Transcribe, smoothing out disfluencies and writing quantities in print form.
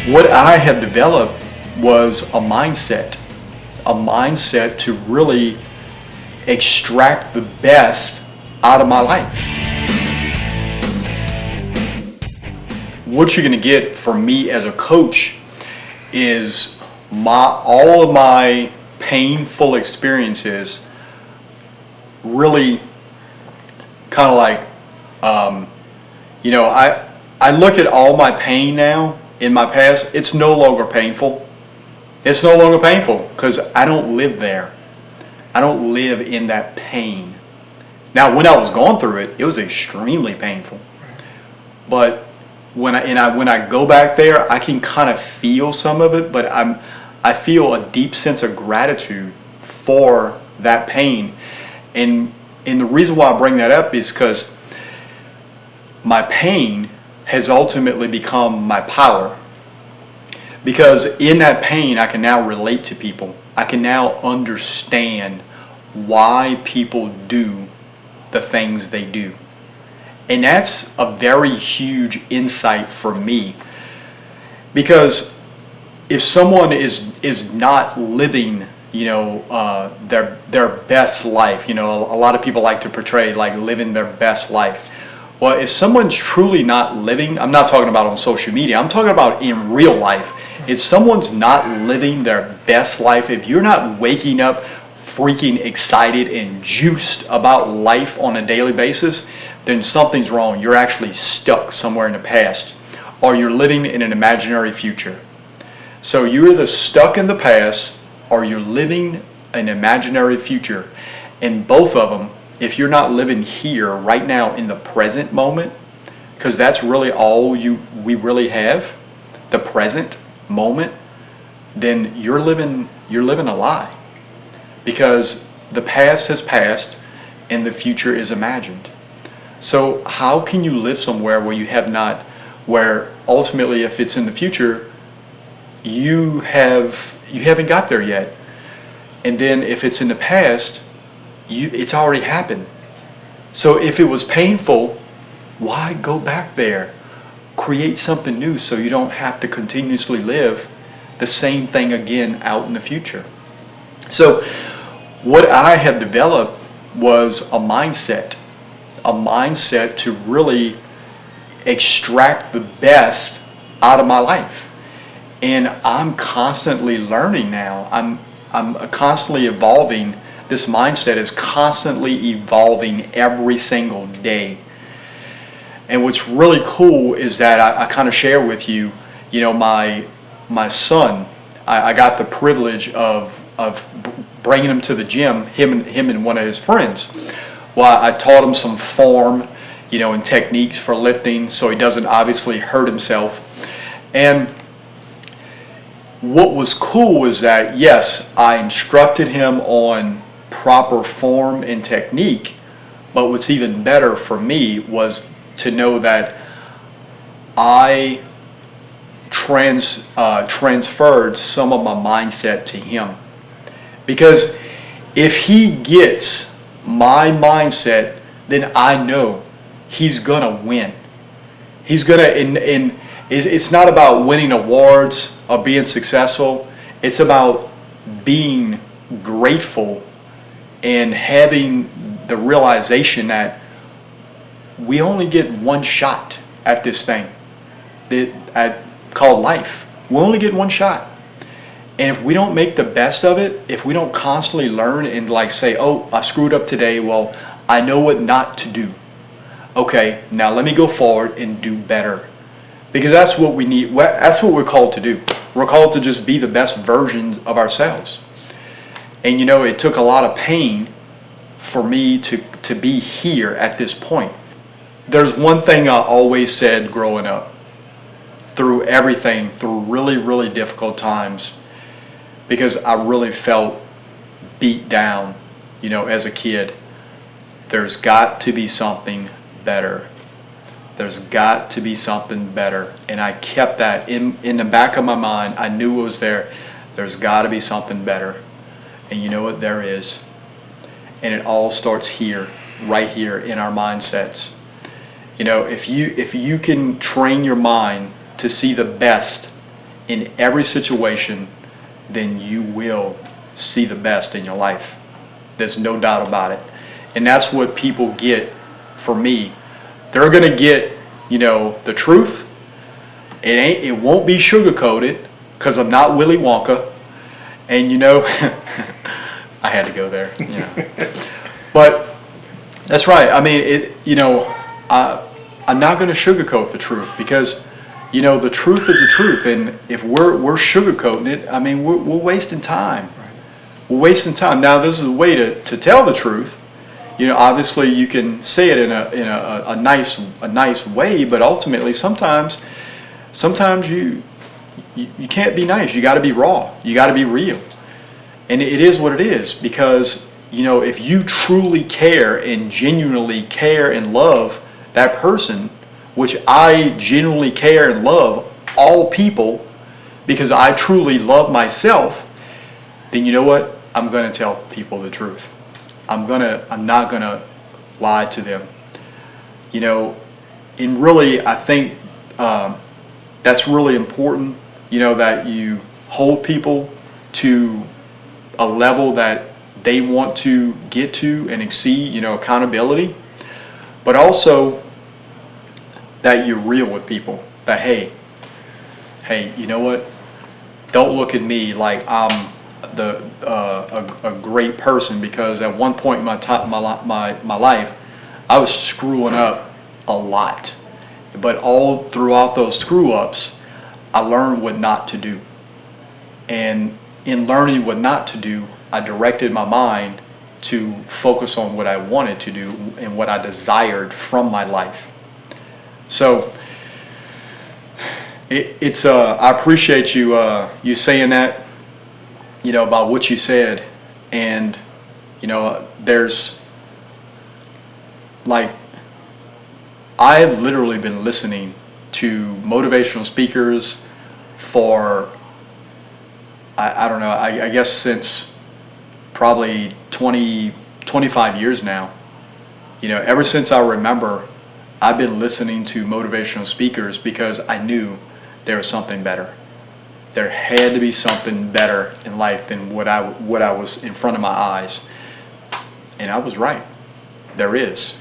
What I have developed was a mindset to really extract the best out of my life. What you're going to get from me as a coach is all of my painful experiences really kind of like, I look at all my pain now in my past. It's no longer painful. It's no longer painful because I don't live there. I don't live in that pain. Now, when I was going through it, it was extremely painful. But when I go back there, I can kind of feel some of it, but I feel a deep sense of gratitude for that pain. And the reason why I bring that up is because my pain has ultimately become my power. Because in that pain, I can now relate to people. I can now understand why people do the things they do. And that's a very huge insight for me. Because if someone is not living, their best life, a lot of people like to portray like living their best life. Well, if someone's truly not living, I'm not talking about on social media, I'm talking about in real life. If someone's not living their best life, if you're not waking up freaking excited and juiced about life on a daily basis, then something's wrong. You're actually stuck somewhere in the past, or you're living in an imaginary future. So you're either stuck in the past or you're living an imaginary future. And both of them, if you're not living here right now in the present moment, because that's really all we really have, the present moment, then you're living a lie. Because the past has passed and the future is imagined. So how can you live somewhere where you have not, where ultimately if it's in the future, you haven't got there yet. And then if it's in the past, it's already happened. So if it was painful, why go back there? Create something new so you don't have to continuously live the same thing again out in the future. So what I have developed was a mindset to really extract the best out of my life. And I'm constantly learning now. I'm constantly evolving. This mindset is constantly evolving every single day. And what's really cool is that I kind of share with you, my son, I got the privilege of bringing him to the gym, him and one of his friends. Well, I taught him some form, and techniques for lifting so he doesn't obviously hurt himself. And what was cool is that, yes, I instructed him on proper form and technique, but what's even better for me was to know that I transferred some of my mindset to him. Because if he gets my mindset, then I know he's gonna win. He's gonna, and it's not about winning awards or being successful. It's about being grateful and having the realization that we only get one shot at this thing called life. We only get one shot. And if we don't make the best of it, if we don't constantly learn and say, oh, I screwed up today, well, I know what not to do. Okay, now let me go forward and do better. Because that's what we need. That's what we're called to do. We're called to just be the best versions of ourselves. And it took a lot of pain for me to be here at this point. There's one thing I always said growing up, through everything, through really, really difficult times, because I really felt beat down, as a kid. There's got to be something better. There's got to be something better. And I kept that in the back of my mind. I knew it was there. There's got to be something better. And you know what? There is. And it all starts here, right here in our mindsets. If you can train your mind to see the best in every situation, then you will see the best in your life. There's no doubt about it. And that's what people get from me. They're going to get, the truth. It won't be sugar-coated because I'm not Willy Wonka. And, I had to go there, But that's right. I mean, I'm not going to sugarcoat the truth because, the truth is the truth. And if we're sugarcoating it, I mean, we're wasting time. We're wasting time. Now, this is a way to tell the truth. Obviously, you can say it in a nice way, but ultimately, sometimes you can't be nice. You got to be raw. You got to be real. And it is what it is because, if you truly care and genuinely care and love that person, which I genuinely care and love all people because I truly love myself, then you know what? I'm going to tell people the truth. I'm not going to lie to them. And really, I think that's really important, that you hold people to a level that they want to get to and exceed, accountability, but also that you're real with people. That, hey, you know what? Don't look at me like I'm a great person because at one point in my life, I was screwing up a lot. But all throughout those screw-ups, I learned what not to do. And in learning what not to do, I directed my mind to focus on what I wanted to do and what I desired from my life. So I appreciate you saying that, about what you said. And, there's like, I've literally been listening to motivational speakers for, I don't know, I guess since probably 25 years now. Ever since I remember, I've been listening to motivational speakers because I knew there was something better. There had to be something better in life than what I was in front of my eyes. And I was right. There is.